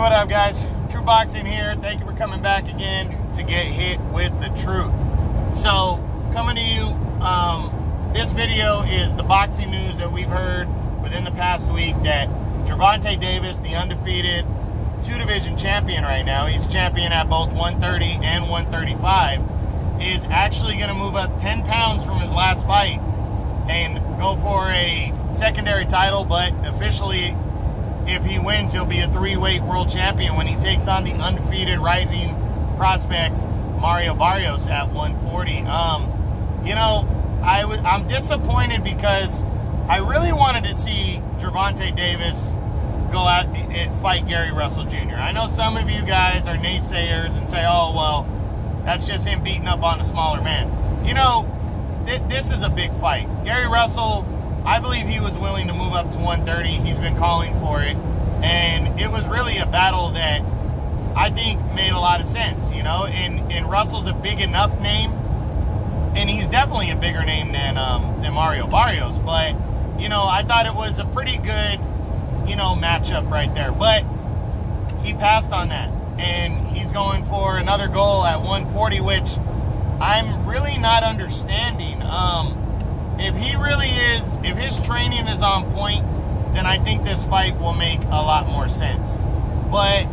what up, guys? True Boxing here. Thank you for coming back again to get hit with the truth. So, coming to you, this video is the boxing news that we've heard within the past week that Gervonta Davis, the undefeated two-division champion right now, he's champion at both 130 and 135, is actually going to move up 10 pounds from his last fight and go for a secondary title, but officially, if he wins, he'll be a three-weight world champion when he takes on the undefeated rising prospect Mario Barrios at 140. You know, I'm disappointed because I really wanted to see Gervonta Davis go out and fight Gary Russell Jr. I know some of you guys are naysayers and say, oh, well, that's just him beating up on a smaller man. You know, this is a big fight. Gary Russell, I believe he was willing to move up to 130. He's been calling for it. And it was really a battle that I think made a lot of sense, you know. And Russell's a big enough name. And he's definitely a bigger name than Mario Barrios. But, you know, I thought it was a pretty good, you know, matchup right there. But he passed on that. And he's going for another goal at 140, which I'm really not understanding. If he really is, if his training is on point, then I think this fight will make a lot more sense. But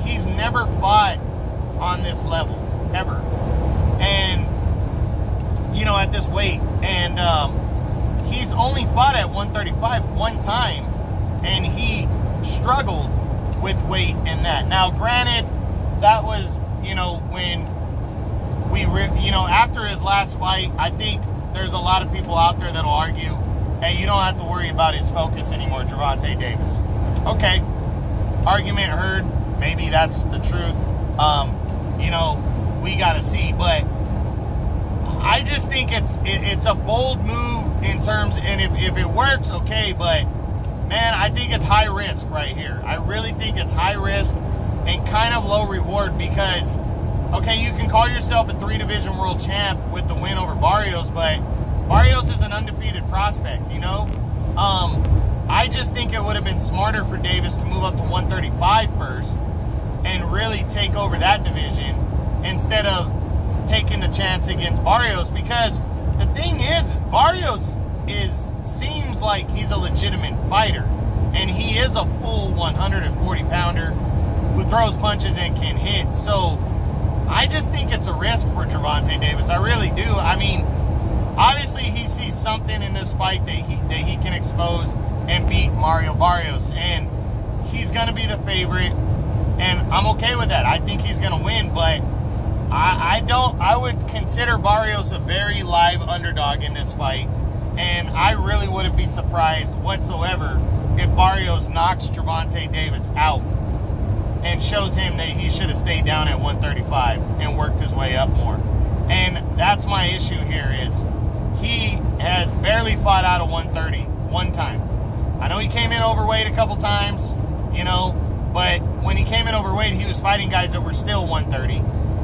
he's never fought on this level, ever. And, you know, at this weight. And he's only fought at 135 one time, and he struggled with weight in that. Now, granted, that was, you know, when you know, after his last fight, I think there's a lot of people out there that'll argue, hey, you don't have to worry about his focus anymore, Gervonta Davis. Okay, argument heard. Maybe that's the truth. You know, we got to see. But I just think it's a bold move in terms, and if it works, okay, but man, I think it's high risk right here. I really think it's high risk and kind of low reward because, okay, you can call yourself a three-division world champ with the win over Barrios, but Barrios is an undefeated prospect, you know? I just think it would have been smarter for Davis to move up to 135 first and really take over that division instead of taking the chance against Barrios, because the thing is Barrios seems like he's a legitimate fighter, and he is a full 140-pounder who throws punches and can hit. So I just think it's a risk for Gervonta Davis. I really do. I mean, obviously he sees something in this fight that he can expose and beat Mario Barrios, and he's going to be the favorite, and I'm okay with that. I think he's going to win, but I would consider Barrios a very live underdog in this fight, and I really wouldn't be surprised whatsoever if Barrios knocks Gervonta Davis out and shows him that he should have stayed down at 135 and worked his way up more. And that's my issue here is he has barely fought out of 130 one time. I know he came in overweight a couple times, you know, but when he came in overweight, he was fighting guys that were still 130.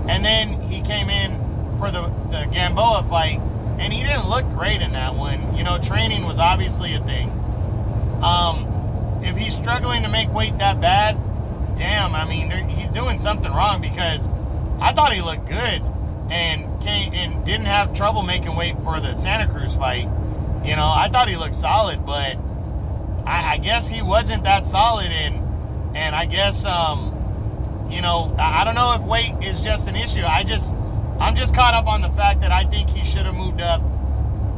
And then he came in for the Gamboa fight, and he didn't look great in that one. You know, training was obviously a thing. If he's struggling to make weight that bad, damn, I mean, he's doing something wrong, because I thought he looked good and didn't have trouble making weight for the Santa Cruz fight. You know, I thought he looked solid, but I guess he wasn't that solid, and I guess, you know, I don't know if weight is just an issue. I'm just caught up on the fact that I think he should have moved up.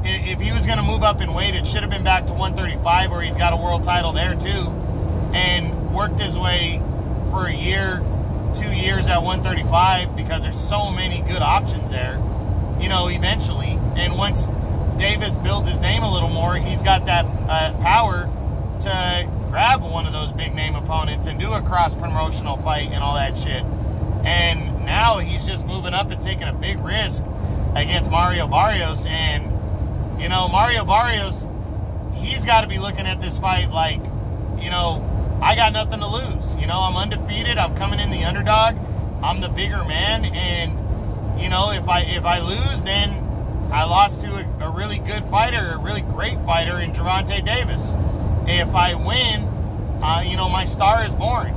If he was going to move up in weight, it should have been back to 135, where he's got a world title there too, and worked his way for a year, 2 years at 135, because there's so many good options there, you know, eventually. And once Davis builds his name a little more, he's got that power to grab one of those big name opponents and do a cross-promotional fight and all that shit. And now he's just moving up and taking a big risk against Mario Barrios. And, you know, Mario Barrios, he's got to be looking at this fight like, you know, I got nothing to lose. You know, I'm undefeated. I'm coming in the underdog. I'm the bigger man. And, you know, if I lose, then I lost to a really good fighter, a really great fighter in Gervonta Davis. If I win, you know, my star is born.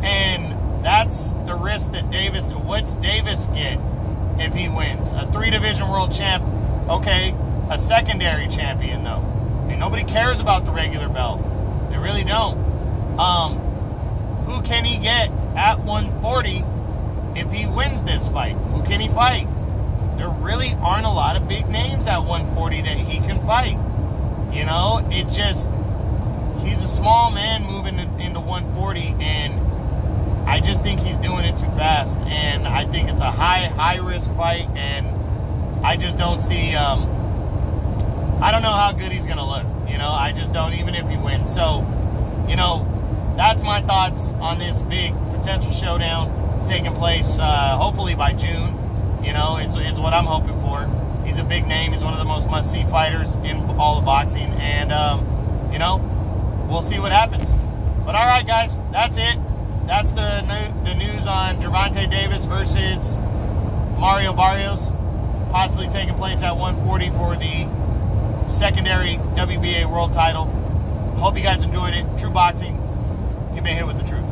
And that's the risk that Davis, what's Davis get if he wins? A 3-division world champ, okay, a secondary champion though. I mean, nobody cares about the regular belt. They really don't. Who can he get at 140 if he wins this fight? Who can he fight? There really aren't a lot of big names at 140 that he can fight. You know, it just, he's a small man moving into 140, and I just think he's doing it too fast. And I think it's a high risk fight, and I just don't see, I don't know how good he's going to look. You know, I just don't, even if he wins. So, you know, that's my thoughts on this big potential showdown taking place, hopefully by June. You know, is what I'm hoping for. He's a big name. He's one of the most must-see fighters in all of boxing. And, you know, we'll see what happens. But, all right, guys, that's it. That's the news on Gervonta Davis versus Mario Barrios, possibly taking place at 140 for the secondary WBA world title. Hope you guys enjoyed it. True Boxing, you've been here with the truth.